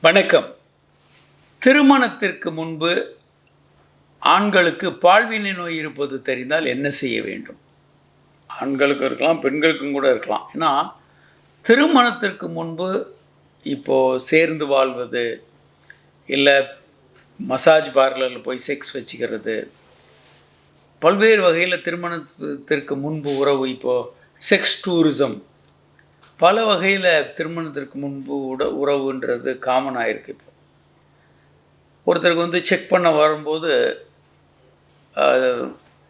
வணக்கம். திருமணத்திற்கு முன்பு ஆண்களுக்கு பால்வினை நோய் இருப்பது தெரிந்தால் என்ன செய்ய வேண்டும்? ஆண்களுக்கும் இருக்கலாம், பெண்களுக்கும் கூட இருக்கலாம். ஏன்னா திருமணத்திற்கு முன்பு இப்போது சேர்ந்து வாழ்வது, இல்லை மசாஜ் பார்லரில் போய் செக்ஸ் வச்சுக்கிறது, பல்வேறு வகையில் திருமணத்திற்கு முன்பு உறவு, இப்போது செக்ஸ் டூரிசம், பல வகையில் திருமணத்திற்கு முன்பு உறவுன்றது காமனாக இருக்குது. இப்போ ஒருத்தருக்கு செக் பண்ண வரும்போது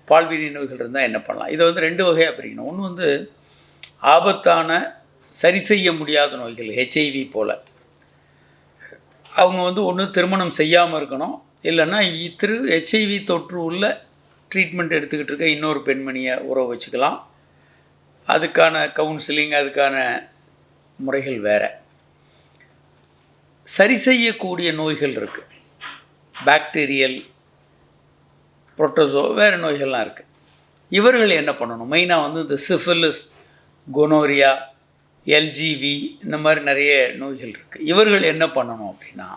பால்வினை நோய்கள் இருந்தால் என்ன பண்ணலாம்? இதை 2 வகையாக பிரிக்கணும். ஒன்று ஆபத்தான சரி செய்ய முடியாத நோய்கள், ஹெச்ஐவி போல். அவங்க ஒன்று திருமணம் செய்யாமல் இருக்கணும், இல்லைன்னா ஹெச்ஐவி தொற்று உள்ள ட்ரீட்மெண்ட் எடுத்துக்கிட்டு இருக்க இன்னொரு பெண்மணியை உறவு வச்சுக்கலாம். அதுக்கான கவுன்சிலிங், அதுக்கான முறைகள் வேறு. சரி செய்யக்கூடிய நோய்கள் இருக்குது, பாக்டீரியல், புரோட்டோசோ, வேறு நோய்கள்லாம் இருக்குது. இவர்கள் என்ன பண்ணணும்? மெயினாக இந்த சிஃபிலிஸ், கொனோரியா, எல்ஜிவி, இந்த மாதிரி நிறைய நோய்கள் இருக்குது. இவர்கள் என்ன பண்ணணும் அப்படின்னா,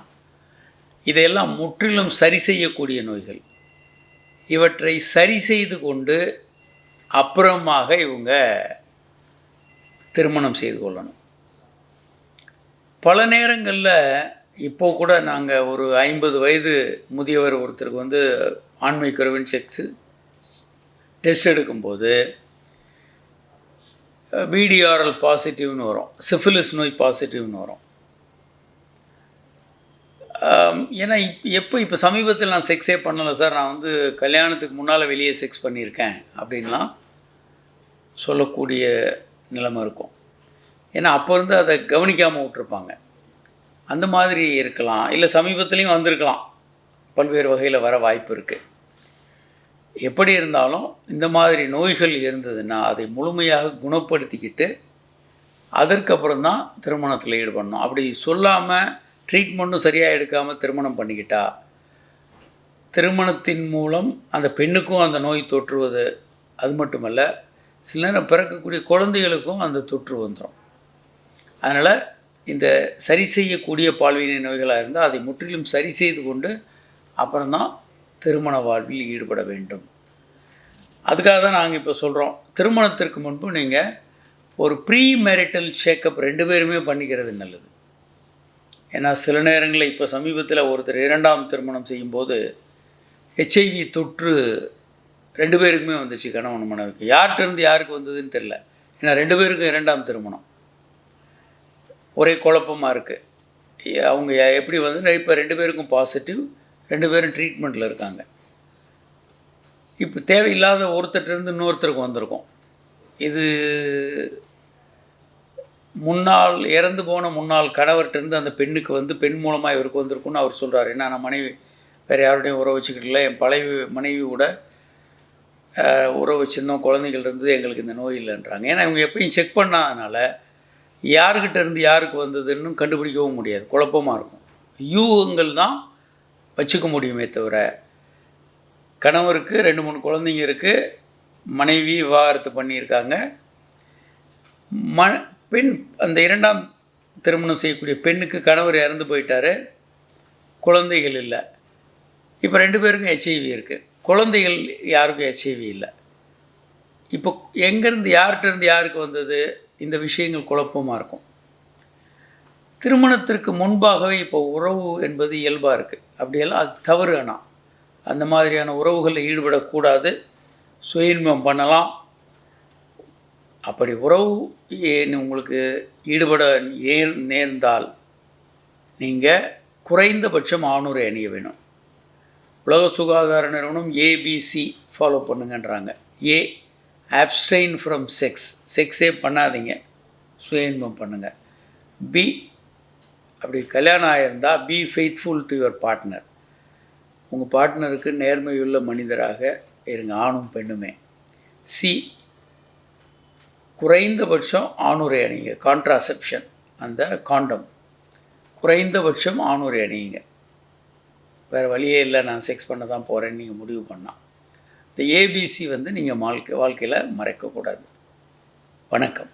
இதையெல்லாம் முற்றிலும் சரி செய்யக்கூடிய நோய்கள். இவற்றை சரி செய்து கொண்டு அப்புறமாக இவங்க திருமணம் செய்து கொள்ளணும். பல நேரங்களில் இப்போது கூட நாங்கள் ஒரு 50 வயது முதியவர் ஒருத்தருக்கு ஆண்மை குறைவின் செக்ஸு டெஸ்ட் எடுக்கும்போது பிடிஆர்எல் பாசிட்டிவ்னு வரும், சிஃபிலிஸ் நோய் பாசிட்டிவ்னு வரும். ஏன்னா இப்போ சமீபத்தில் நான் செக்ஸே பண்ணலை சார், நான் கல்யாணத்துக்கு முன்னால் வெளியே செக்ஸ் பண்ணியிருக்கேன் அப்படின்லாம் சொல்லக்கூடிய நிலைமை இருக்கும். ஏன்னா அப்போ அதை கவனிக்காமல் விட்டுருப்பாங்க. அந்த மாதிரி இருக்கலாம், இல்லை சமீபத்துலேயும் வந்திருக்கலாம். பல்வேறு வகையில் வர வாய்ப்பு இருக்குது. எப்படி இருந்தாலும் இந்த மாதிரி நோய்கள் இருந்ததுன்னா அதை முழுமையாக குணப்படுத்திக்கிட்டு அதற்கப்புறம் தான் திருமணத்தில் ஈடுபடணும். அப்படி சொல்லாமல் ட்ரீட்மெண்ட்டும் சரியாக எடுக்காமல் திருமணம் பண்ணிக்கிட்டா திருமணத்தின் மூலம் அந்த பெண்ணுக்கும் அந்த நோய் தொற்றுவது, அது மட்டுமல்ல சில நேரம் பிறக்கக்கூடிய குழந்தைகளுக்கும் அந்த தொற்று வந்துடும். அதனால் இந்த சரி செய்யக்கூடிய பால்வினை நோய்களாக இருந்தால் அதை முற்றிலும் சரி செய்து கொண்டு அப்புறம்தான் திருமண வாழ்வில் ஈடுபட வேண்டும். அதுக்காக தான் நாங்கள் இப்போ சொல்கிறோம், திருமணத்திற்கு முன்பு நீங்கள் ஒரு ப்ரீ மேரிட்டல் செக்கப் 2 பேருமே பண்ணிக்கிறது நல்லது. ஏன்னா சில நேரங்களில் இப்போ சமீபத்தில் ஒருத்தர் 2ஆம் திருமணம் செய்யும்போது ஹெச்ஐவி தொற்று 2 பேருக்குமே வந்துச்சு, கணவன் மனைவிக்கு. யார்கிட்டருந்து யாருக்கு வந்ததுன்னு தெரில. ஏன்னா 2 பேருக்கும் 2ஆம் திருமணம். ஒரே குழப்பமாக இருக்குது. அவங்க எப்படி இப்போ 2 பேருக்கும் பாசிட்டிவ், 2 பேரும் ட்ரீட்மெண்ட்டில் இருக்காங்க. இப்போ தேவையில்லாத ஒருத்தர்கிட்டருந்து இன்னொருத்தருக்கு வந்திருக்கும். இது இறந்து போன முன்னாள் கணவர்கிட்டருந்து அந்த பெண்ணுக்கு பெண் மூலமாக இவருக்கு வந்திருக்குன்னு அவர் சொல்கிறார். ஏன்னா நான் மனைவி வேறு யாரோடையும் உறவு வச்சுக்கிட்டல, என் பழைய மனைவி கூட உறவு வச்சுருந்தோம், குழந்தைகள் இருந்தது, எங்களுக்கு இந்த நோய் இல்லைன்றாங்க. ஏன்னா இவங்க எப்பயும் செக் பண்ணாதனால யாருக்கிட்ட இருந்து யாருக்கு வந்ததுன்னு கண்டுபிடிக்கவும் முடியாது, குழப்பமாக இருக்கும். யூகங்கள் தான் வச்சுக்க முடியுமே தவிர, கணவருக்கு 2-3 குழந்தைங்க இருக்குது, மனைவி விவாகரத்து பண்ணியிருக்காங்க, பெண் அந்த 2ஆம் திருமணம் செய்யக்கூடிய பெண்ணுக்கு கணவர் இறந்து போயிட்டார், குழந்தைகள் இல்லை. இப்போ 2 பேருக்கும் ஹெச்ஐவி இருக்குது, குழந்தைகள் யாருக்கும் ஹெச்ஐவி இல்லை. இப்போ எங்கேருந்து யார்கிட்டருந்து யாருக்கு வந்தது, இந்த விஷயங்கள் குழப்பமாக இருக்கும். திருமணத்திற்கு முன்பாகவே இப்போ உறவு என்பது இயல்பாக இருக்குது, அப்படியெல்லாம் அது தவறு. ஆனால் அந்த மாதிரியான உறவுகளில் ஈடுபடக்கூடாது, சுயன்மம் பண்ணலாம். அப்படி உறவு உங்களுக்கு ஈடுபட நேர்ந்தால் நீங்கள் குறைந்தபட்சம் 600 அணிய வேணும். உலக சுகாதார நிறுவனம் ABC ஃபாலோ பண்ணுங்கன்றாங்க. ஏ, அப்ஸ்டெயின் ஃப்ரம் செக்ஸே பண்ணாதீங்க, சுயன்மம் பண்ணுங்கள். பி, அப்படி கல்யாணம் ஆகியிருந்தால் be faithful to your partner, உங்கள் பார்ட்னருக்கு நேர்மையுள்ள மனிதராக இருங்க, ஆணும் பெண்ணுமே. சி, குறைந்தபட்சம் 600 அணிங்க. கான்ட்ராசெப்ஷன், அந்த காண்டம் குறைந்தபட்சம் 600 அணிங்க. வேறு வழியே இல்லை, நான் செக்ஸ் பண்ண தான் போகிறேன்னு நீங்கள் முடிவு பண்ணால். இந்த ABC நீங்கள் வாழ்க்கையில் மறைக்கக்கூடாது. வணக்கம்.